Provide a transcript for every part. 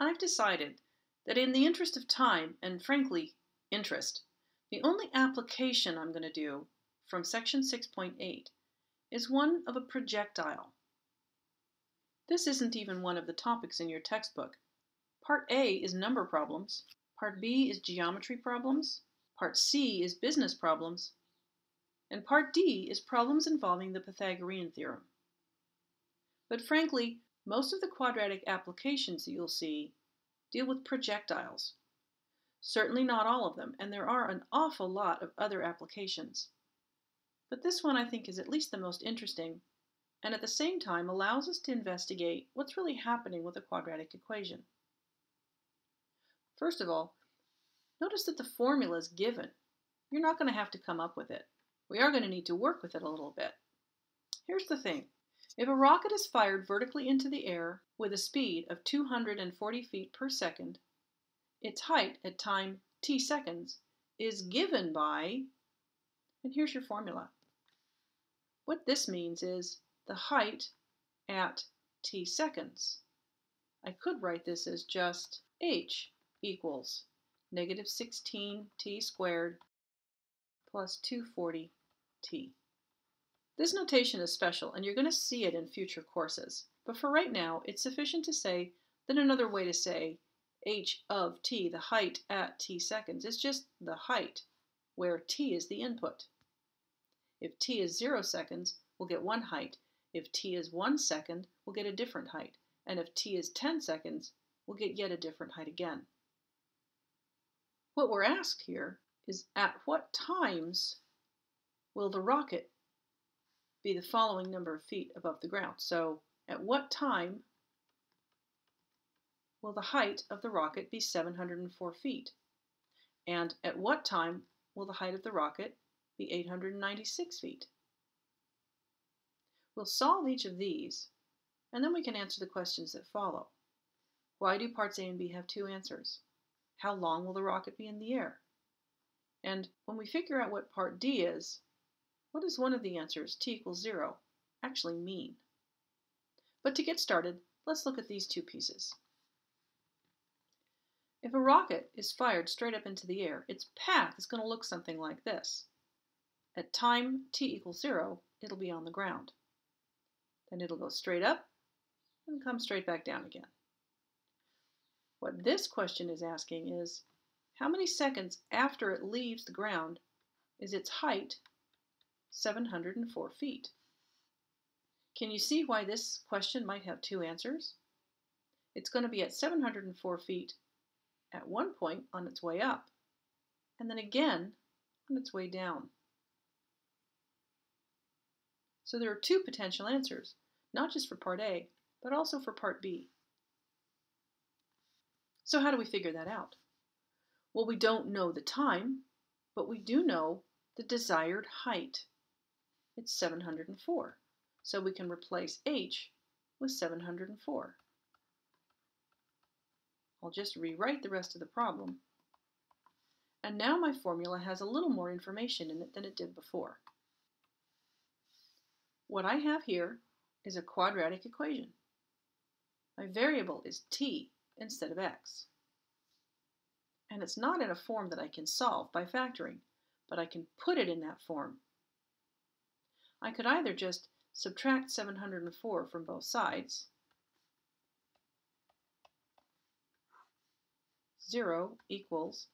I've decided that in the interest of time and, frankly, interest, the only application I'm going to do from section 6.8 is one of a projectile. This isn't even one of the topics in your textbook. Part A is number problems, Part B is geometry problems, Part C is business problems, and Part D is problems involving the Pythagorean theorem. But frankly, most of the quadratic applications that you'll see deal with projectiles. Certainly not all of them, and there are an awful lot of other applications. But this one I think is at least the most interesting, and at the same time allows us to investigate what's really happening with a quadratic equation. First of all, notice that the formula is given. You're not going to have to come up with it. We are going to need to work with it a little bit. Here's the thing. If a rocket is fired vertically into the air with a speed of 240 feet per second, its height at time t seconds is given by, and here's your formula. What this means is the height at t seconds. I could write this as just h equals negative 16t squared plus 240t. This notation is special, and you're going to see it in future courses. But for right now, it's sufficient to say that another way to say h of t, the height at t seconds, is just the height, where t is the input. If t is 0 seconds, we'll get one height. If t is 1 second, we'll get a different height. And if t is 10 seconds, we'll get yet a different height again. What we're asked here is at what times will the rocket be the following number of feet above the ground? So at what time will the height of the rocket be 704 feet? And at what time will the height of the rocket be 896 feet? We'll solve each of these, and then we can answer the questions that follow. Why do parts A and B have two answers? How long will the rocket be in the air? And when we figure out what part D is, what does one of the answers, t equals 0, actually mean? But to get started, let's look at these two pieces. If a rocket is fired straight up into the air, its path is going to look something like this. At time t equals 0, it'll be on the ground. Then it'll go straight up and come straight back down again. What this question is asking is, how many seconds after it leaves the ground is its height 704 feet? Can you see why this question might have two answers? It's going to be at 704 feet at one point on its way up, and then again on its way down. So there are two potential answers, not just for part A, but also for part B. So how do we figure that out? Well, we don't know the time, but we do know the desired height. It's 704. So we can replace h with 704. I'll just rewrite the rest of the problem. And now my formula has a little more information in it than it did before. What I have here is a quadratic equation. My variable is t instead of x. And it's not in a form that I can solve by factoring, but I can put it in that form. I could either just subtract 704 from both sides, 0 equals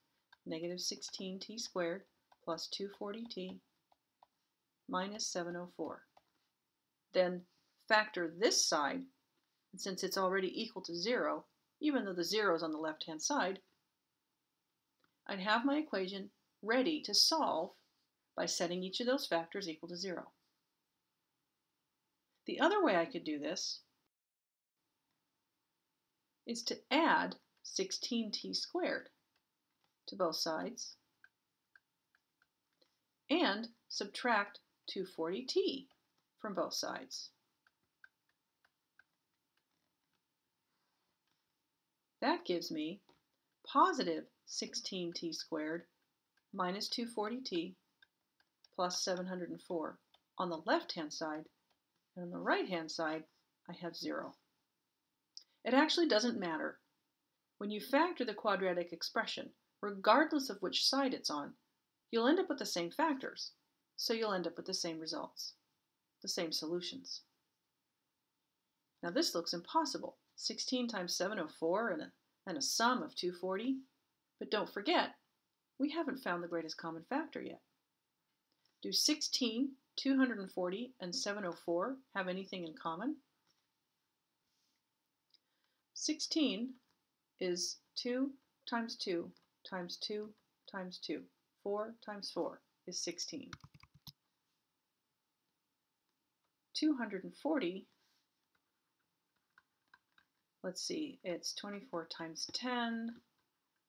negative 16t squared plus 240t minus 704. Then factor this side, and since it's already equal to 0, even though the 0 is on the left-hand side, I'd have my equation ready to solve by setting each of those factors equal to 0. The other way I could do this is to add 16t squared to both sides and subtract 240t from both sides. That gives me positive 16t squared minus 240t plus 704 on the left-hand side, and on the right-hand side I have 0. It actually doesn't matter When you factor the quadratic expression, regardless of which side it's on, you'll end up with the same factors, so you'll end up with the same results, the same solutions. Now this looks impossible, 16 times 704 and a sum of 240, but don't forget, we haven't found the greatest common factor yet. Do 16, 240, and 704 have anything in common? 16 is 2 times 2 times 2 times 2. 4 times 4 is 16. 240, let's see, it's 24 times 10,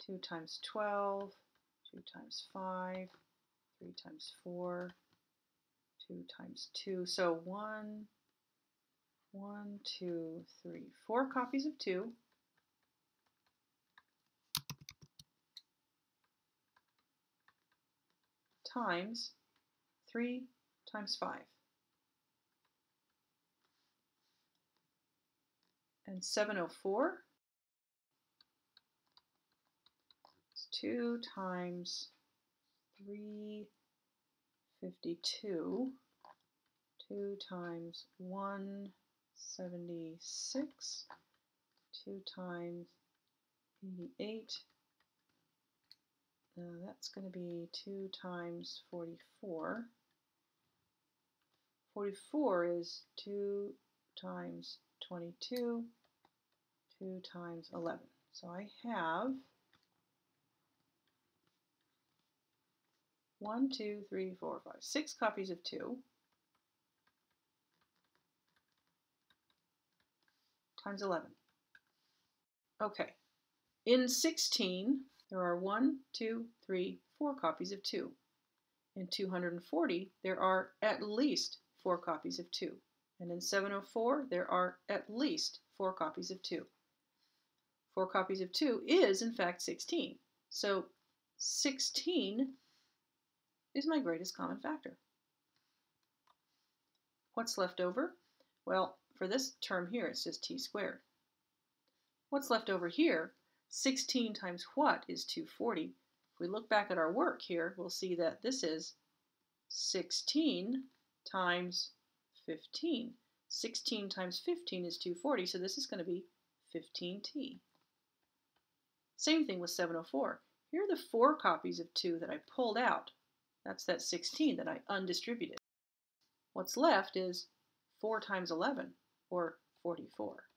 2 times 12, 2 times 5, 3 times 4, 2 times 2. So 1, 2, 3, 4 copies of 2. Times 3 times 5. And 704 is 2 times 352, 2 times 176, 2 times 88. That's going to be 2 times 44. 44 is 2 times 22, 2 times 11. So I have 1, 2, 3, 4, 5, 6 copies of 2 times 11. Okay, in 16, there are 1, 2, 3, 4 copies of 2. In 240, there are at least 4 copies of 2. And in 704, there are at least 4 copies of 2. 4 copies of 2 is, in fact, 16. So 16 is my greatest common factor. What's left over? Well, for this term here, it's just t squared. What's left over here? 16 times what is 240? If we look back at our work here, we'll see that this is 16 times 15. 16 times 15 is 240, so this is going to be 15t. Same thing with 704. Here are the 4 copies of 2 that I pulled out. That's that 16 that I undistributed. What's left is 4 times 11, or 44.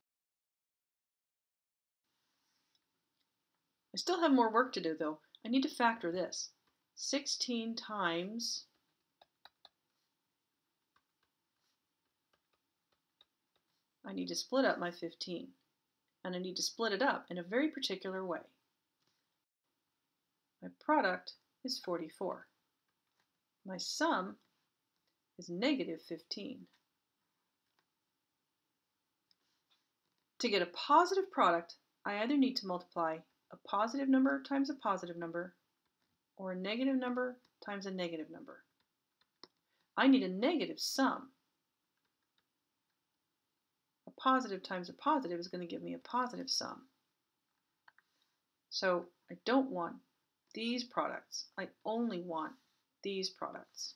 I still have more work to do, though. I need to factor this. 16 times I need to split up my 15, and I need to split it up in a very particular way. My product is 44. My sum is negative 15. To get a positive product, I either need to multiply a positive number times a positive number, or a negative number times a negative number. I need a negative sum. A positive times a positive is going to give me a positive sum. So I don't want these products. I only want these products.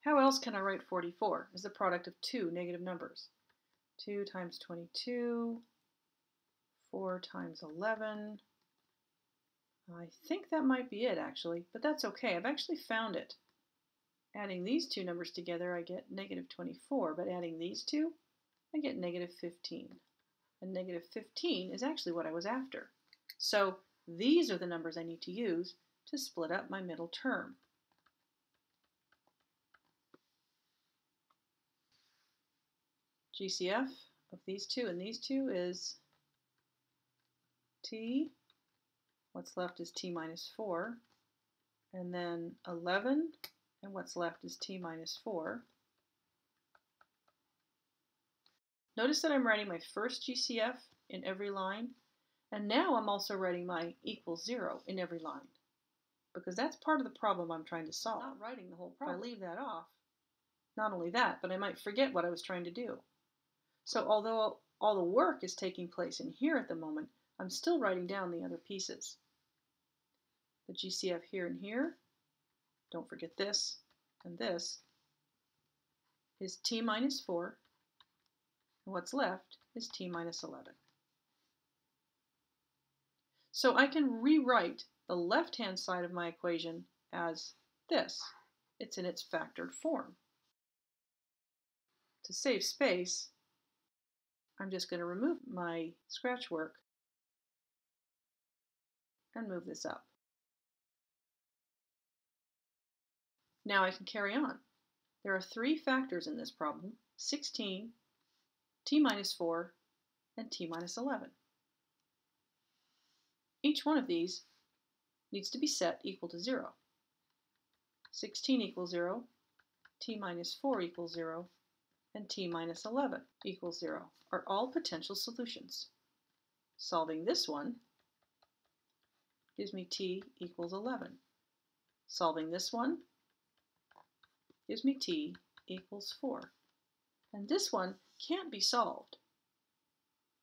How else can I write 44 as the product of 2 negative numbers? 2 times 22, 4 times 11. I think that might be it, actually, but that's okay. I've actually found it. Adding these 2 numbers together, I get negative 24, but adding these 2, I get negative 15. And negative 15 is actually what I was after. So these are the numbers I need to use to split up my middle term. GCF of these 2 and these 2 is t. What's left is t minus 4. And then 11, and what's left is t minus 4. Notice that I'm writing my first GCF in every line, and now I'm also writing my equals 0 in every line, because that's part of the problem I'm trying to solve. I'm not writing the whole problem. If I leave that off, not only that, but I might forget what I was trying to do. So although all the work is taking place in here at the moment, I'm still writing down the other pieces. The GCF here and here, don't forget this and this, is t minus 4, and what's left is t minus 11. So I can rewrite the left-hand side of my equation as this. It's in its factored form. To save space, I'm just going to remove my scratch work and move this up. Now I can carry on. There are 3 factors in this problem: 16, t minus 4, and t minus 11. Each one of these needs to be set equal to 0. 16 equals 0, t minus 4 equals 0, and t minus 11 equals 0 are all potential solutions. Solving this one gives me t equals 11. Solving this one gives me t equals 4. And this one can't be solved.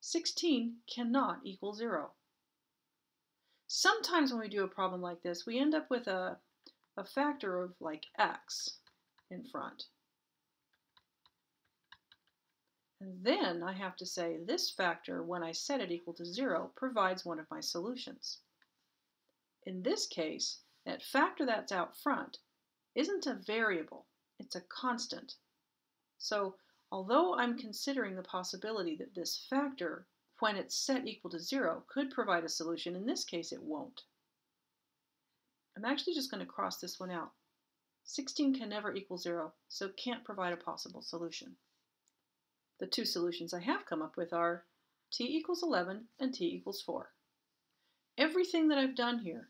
16 cannot equal 0. Sometimes when we do a problem like this, we end up with a factor of like x in front. And then I have to say this factor, when I set it equal to 0, provides one of my solutions. In this case, that factor that's out front isn't a variable, it's a constant. So although I'm considering the possibility that this factor, when it's set equal to 0, could provide a solution, in this case it won't. I'm actually just going to cross this one out. 16 can never equal 0, so it can't provide a possible solution. The 2 solutions I have come up with are t equals 11 and t equals 4. Everything that I've done here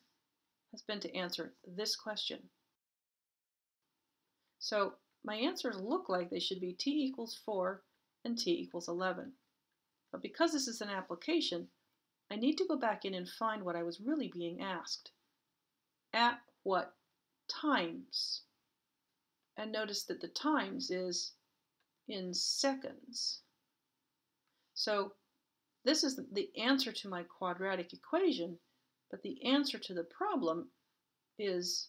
has been to answer this question. So my answers look like they should be t equals 4 and t equals 11. But because this is an application, I need to go back in and find what I was really being asked. At what times? And notice that the times is in seconds. So this is the answer to my quadratic equation, but the answer to the problem is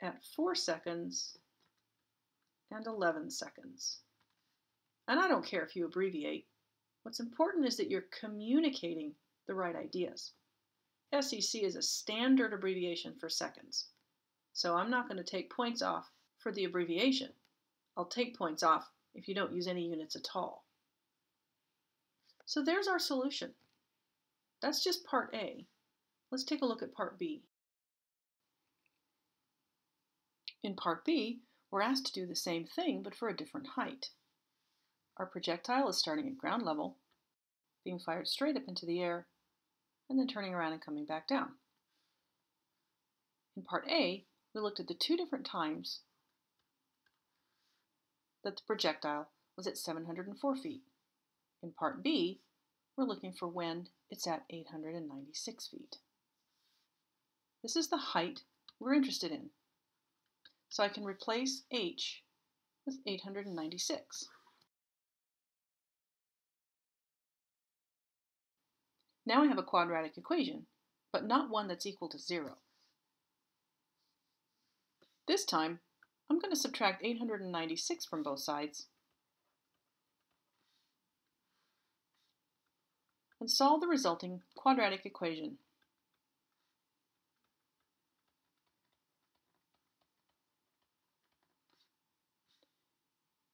at 4 seconds and 11 seconds. And I don't care if you abbreviate. What's important is that you're communicating the right ideas. SEC is a standard abbreviation for seconds. So I'm not going to take points off for the abbreviation. I'll take points off if you don't use any units at all. So there's our solution. That's just part A. Let's take a look at part B. In part B, we're asked to do the same thing, but for a different height. Our projectile is starting at ground level, being fired straight up into the air, and then turning around and coming back down. In part A, we looked at the 2 different times that the projectile was at 704 feet. In part B, we're looking for when it's at 896 feet. This is the height we're interested in. So I can replace h with 896. Now I have a quadratic equation, but not one that's equal to 0. This time, I'm going to subtract 896 from both sides and solve the resulting quadratic equation.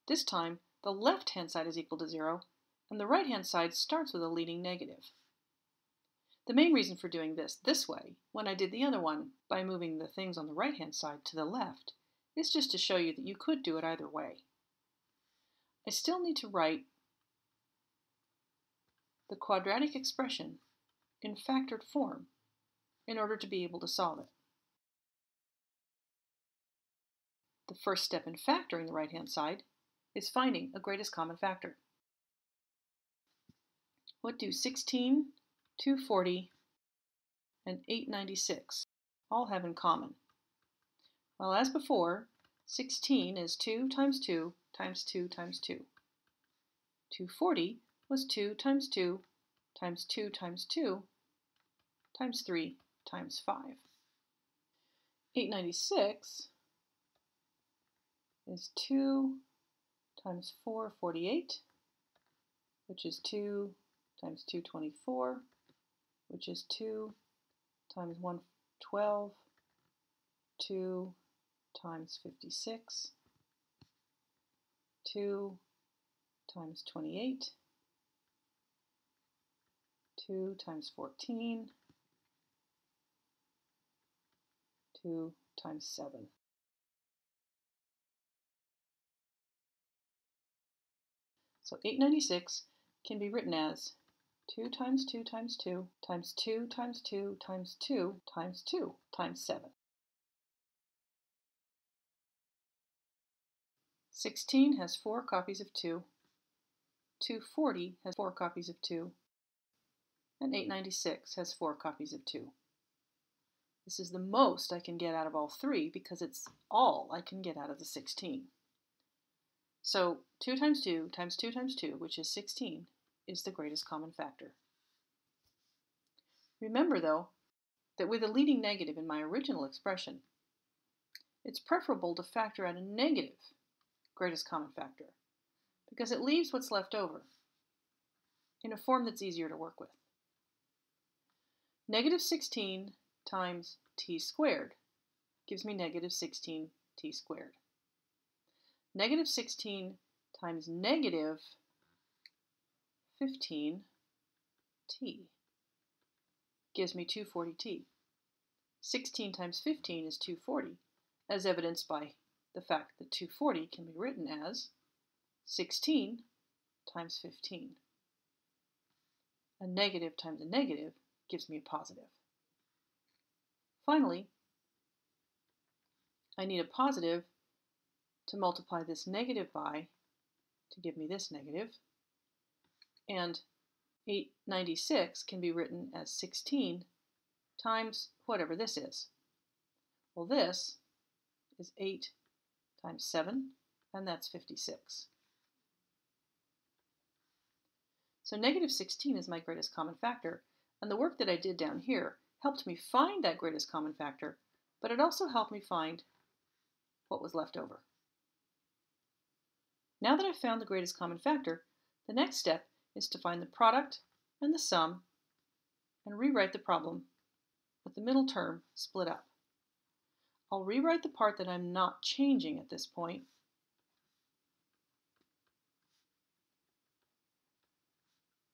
This time, the left-hand side is equal to 0, and the right-hand side starts with a leading negative. The main reason for doing this way, when I did the other one by moving the things on the right-hand side to the left, is just to show you that you could do it either way. I still need to write the quadratic expression in factored form in order to be able to solve it. The first step in factoring the right-hand side is finding a greatest common factor. What do 16, 240, and 896 all have in common? Well, as before, 16 is 2 times 2 times 2 times 2. 240 was 2 times 2 times 2 times 2 times 3 times 5. 896 is 2 times 4, 48, which is 2 times 2, 24, which is 2 times 1, 12, 2 times 56, 2 times 28, 2 times 14, 2 times 7. So 896 can be written as 2 times 2 times 2 times 2 times 2 times 2 times 2 times 7. 16 has 4 copies of 2, 240 has 4 copies of 2, and 896 has 4 copies of 2. This is the most I can get out of all three because it's all I can get out of the 16. So 2 times 2 times 2 times 2, which is 16, is the greatest common factor. Remember, though, that with a leading negative in my original expression, it's preferable to factor out a negative greatest common factor because it leaves what's left over in a form that's easier to work with. Negative 16 times t squared gives me negative 16t squared. Negative 16 times negative 15t gives me 240t. 16 times 15 is 240, as evidenced by the fact that 240 can be written as 16 times 15. A negative times a negative gives me a positive. Finally, I need a positive to multiply this negative by to give me this negative, and 896 can be written as 16 times whatever this is. Well, this is 8 times 7, and that's 56. So negative 16 is my greatest common factor, and the work that I did down here helped me find that greatest common factor, but it also helped me find what was left over. Now that I've found the greatest common factor, the next step is to find the product and the sum and rewrite the problem with the middle term split up. I'll rewrite the part that I'm not changing at this point.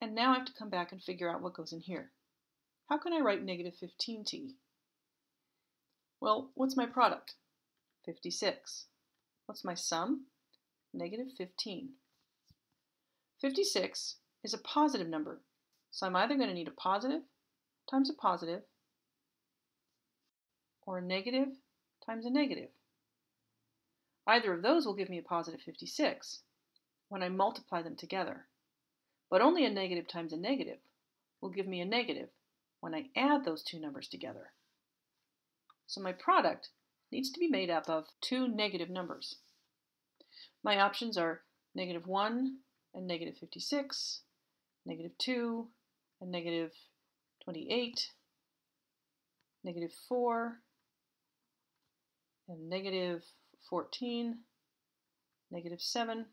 And now I have to come back and figure out what goes in here. How can I write negative 15t? Well, what's my product? 56. What's my sum? Negative 15. 56 is a positive number, so I'm either going to need a positive times a positive or a negative times a negative. Either of those will give me a positive 56 when I multiply them together, but only a negative times a negative will give me a negative when I add those two numbers together. So my product needs to be made up of two negative numbers. My options are negative 1 and negative 56, negative 2 and negative 28, negative 4 and negative 14, negative 7,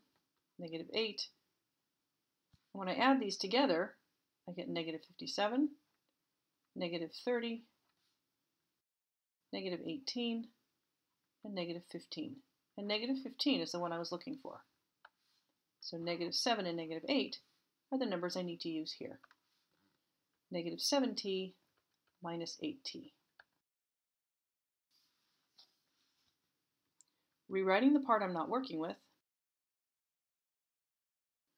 negative 8. When I add these together, I get negative 57, negative 30, negative 18, and negative 15. And negative 15 is the one I was looking for. So negative 7 and negative 8 are the numbers I need to use here. Negative 7t minus 8t. Rewriting the part I'm not working with,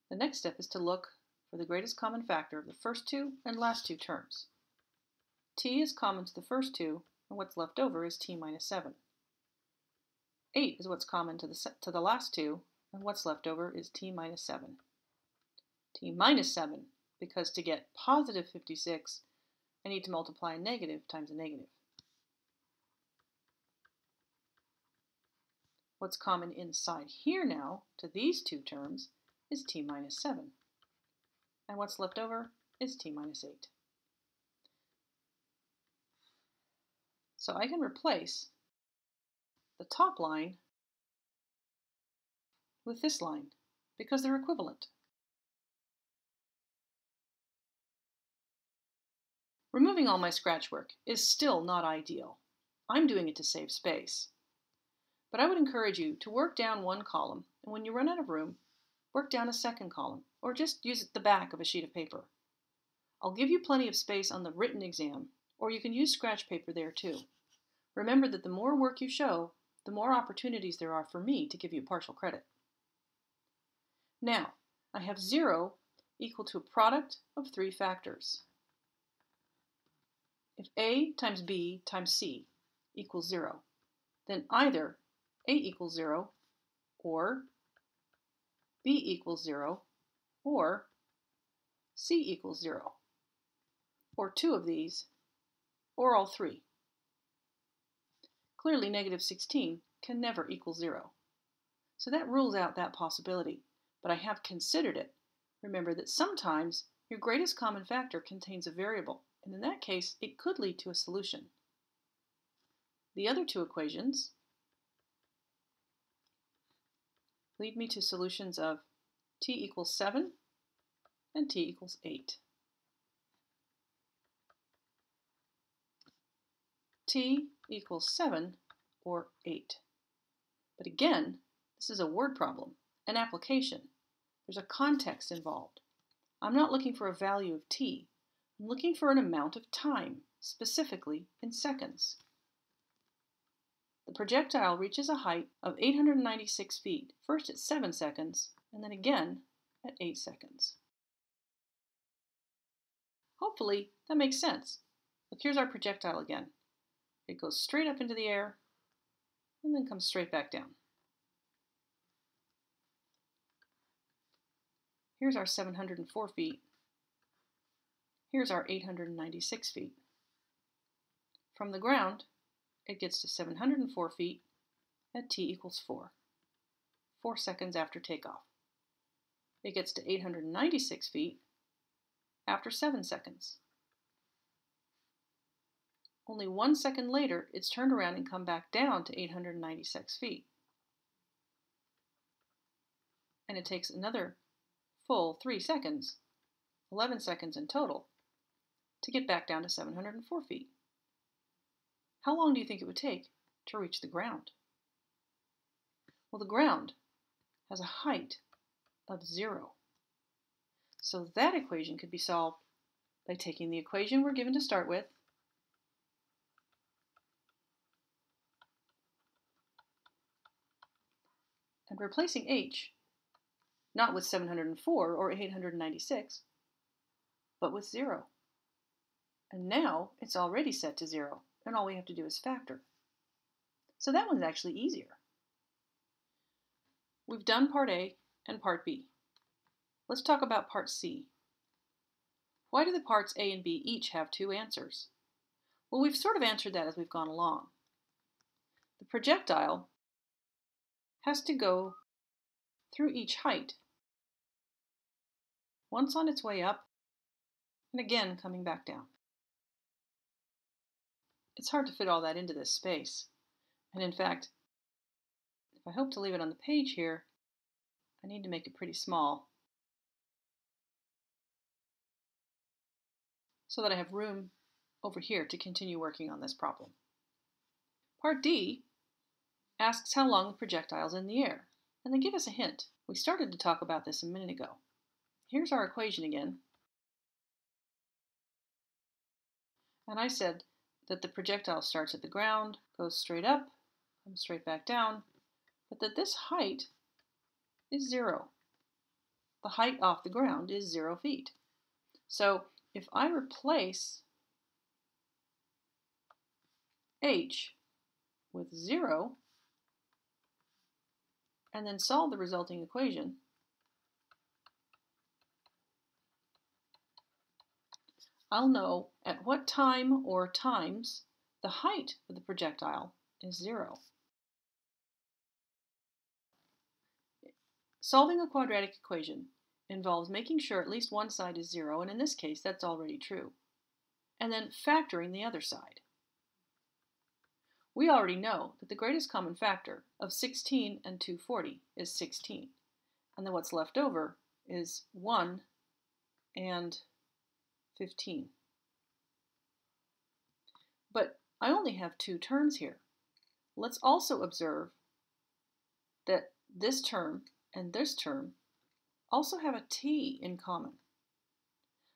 the next step is to look for the greatest common factor of the first two and last two terms. T is common to the first two, and what's left over is t minus 7. 8 is what's common to the last two, and what's left over is t minus 7. T minus 7, because to get positive 56, I need to multiply a negative times a negative. What's common inside here now to these two terms is t minus 7. and what's left over is t minus 8. So I can replace the top line with this line because they're equivalent. Removing all my scratch work is still not ideal. I'm doing it to save space. But I would encourage you to work down one column, and when you run out of room, work down a second column, or just use the back of a sheet of paper. I'll give you plenty of space on the written exam, or you can use scratch paper there too. Remember that the more work you show, the more opportunities there are for me to give you partial credit. Now, I have 0 equal to a product of 3 factors. If A times B times C equals 0, then either A equals 0, or B equals 0, or C equals 0, or 2 of these, or all 3. Clearly, negative 16 can never equal 0. So that rules out that possibility, but I have considered it. Remember that sometimes your greatest common factor contains a variable, and in that case, it could lead to a solution. The other 2 equations lead me to solutions of t equals 7 and t equals 8. T equals 7 or 8. But again, this is a word problem, an application. There's a context involved. I'm not looking for a value of t. I'm looking for an amount of time, specifically in seconds. The projectile reaches a height of 896 feet, first at 7 seconds, and then again at 8 seconds. Hopefully that makes sense. Look, here's our projectile again. It goes straight up into the air and then comes straight back down. Here's our 704 feet. Here's our 896 feet. From the ground, it gets to 704 feet at t equals 4 seconds after takeoff. It gets to 896 feet after 7 seconds. Only 1 second later, it's turned around and come back down to 896 feet. And it takes another full 3 seconds, 11 seconds in total, to get back down to 704 feet. How long do you think it would take to reach the ground? Well, the ground has a height of 0. So that equation could be solved by taking the equation we're given to start with, and replacing h, not with 704 or 896, but with 0. And now it's already set to 0, and all we have to do is factor. So that one's actually easier. We've done part A and part B. Let's talk about part C. Why do the parts A and B each have 2 answers? Well, we've sort of answered that as we've gone along. The projectile has to go through each height, once on its way up, and again coming back down. It's hard to fit all that into this space, and in fact, if I hope to leave it on the page here, I need to make it pretty small so that I have room over here to continue working on this problem. Part D asks how long the projectile is in the air, and they give us a hint. We started to talk about this a minute ago. Here's our equation again. And I said that the projectile starts at the ground, goes straight up, comes straight back down, but that this height is 0. The height off the ground is 0 feet. So if I replace h with 0, and then solve the resulting equation, I'll know at what time or times the height of the projectile is 0. Solving a quadratic equation involves making sure at least one side is 0, and in this case that's already true, and then factoring the other side. We already know that the greatest common factor of 16 and 240 is 16, and then what's left over is 1 and 15. But I only have 2 terms here. Let's also observe that this term and this term also have a t in common.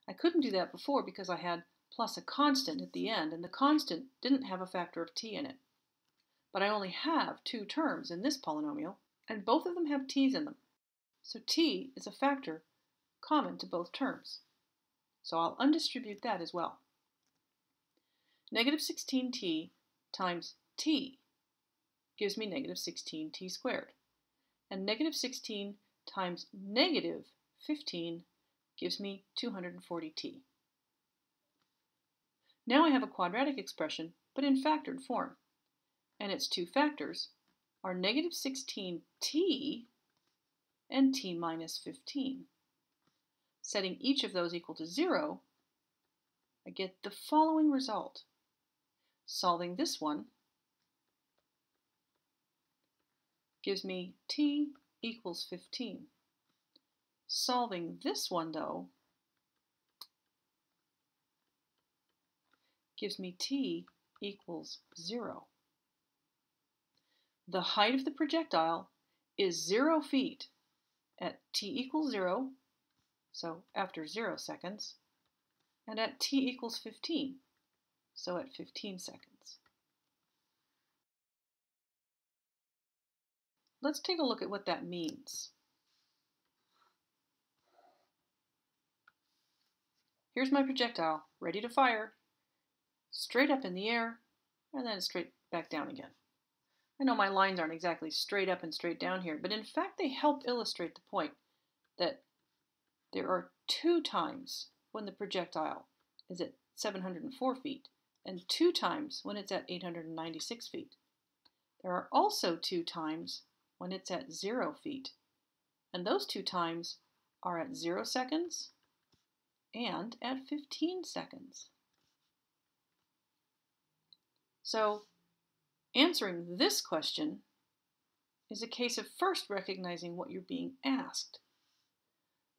I couldn't do that before because I had plus a constant at the end, and the constant didn't have a factor of t in it. But I only have 2 terms in this polynomial, and both of them have t's in them. So t is a factor common to both terms. So I'll undistribute that as well. Negative 16t times t gives me negative 16t squared. And negative 16 times negative 15 gives me 240t. Now I have a quadratic expression, but in factored form. And its 2 factors are negative 16t and t minus 15. Setting each of those equal to 0, I get the following result. Solving this one gives me t equals 15. Solving this one, though, gives me t equals 0. The height of the projectile is 0 feet at t equals 0, so after 0 seconds, and at t equals 15, so at 15 seconds. Let's take a look at what that means. Here's my projectile, ready to fire, straight up in the air, and then straight back down again. I know my lines aren't exactly straight up and straight down here, but in fact they help illustrate the point that there are 2 times when the projectile is at 704 feet and 2 times when it's at 896 feet. There are also 2 times when it's at 0 feet, and those 2 times are at 0 seconds and at 15 seconds. So answering this question is a case of first recognizing what you're being asked.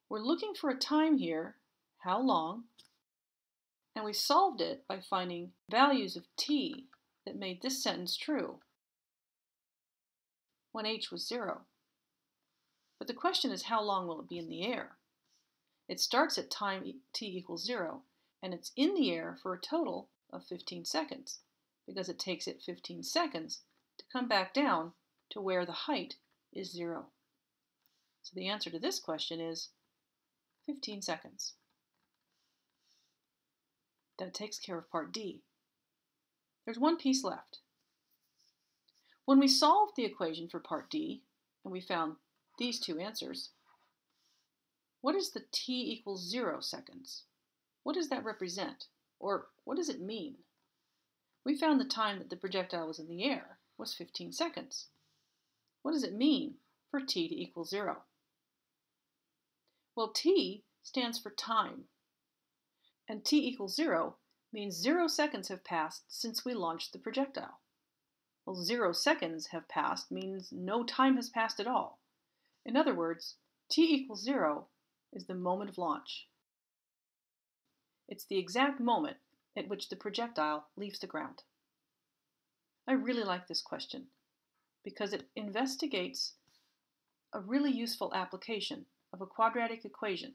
We're looking for a time here, how long, and we solved it by finding values of t that made this sentence true when h was 0. But the question is, how long will it be in the air? It starts at time t equals 0, and it's in the air for a total of 15 seconds, because it takes it 15 seconds to come back down to where the height is 0. So the answer to this question is 15 seconds. That takes care of part D. There's one piece left. When we solved the equation for part D, and we found these 2 answers, what is the t equals 0 seconds? What does that represent? Or what does it mean? We found the time that the projectile was in the air was 15 seconds. What does it mean for t to equal 0? Well, t stands for time, and t equals 0 means 0 seconds have passed since we launched the projectile. Well, 0 seconds have passed means no time has passed at all. In other words, t equals 0 is the moment of launch. It's the exact moment at which the projectile leaves the ground. I really like this question because it investigates a really useful application of a quadratic equation,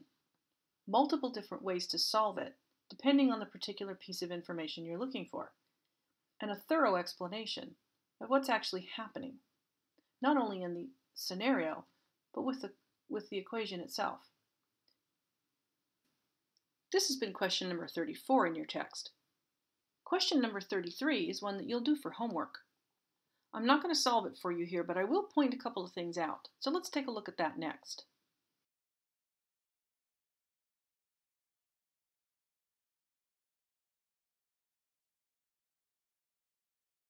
multiple different ways to solve it depending on the particular piece of information you're looking for, and a thorough explanation of what's actually happening, not only in the scenario, but with the equation itself. This has been question number 34 in your text. Question number 33 is one that you'll do for homework. I'm not going to solve it for you here, but I will point a couple of things out. So let's take a look at that next.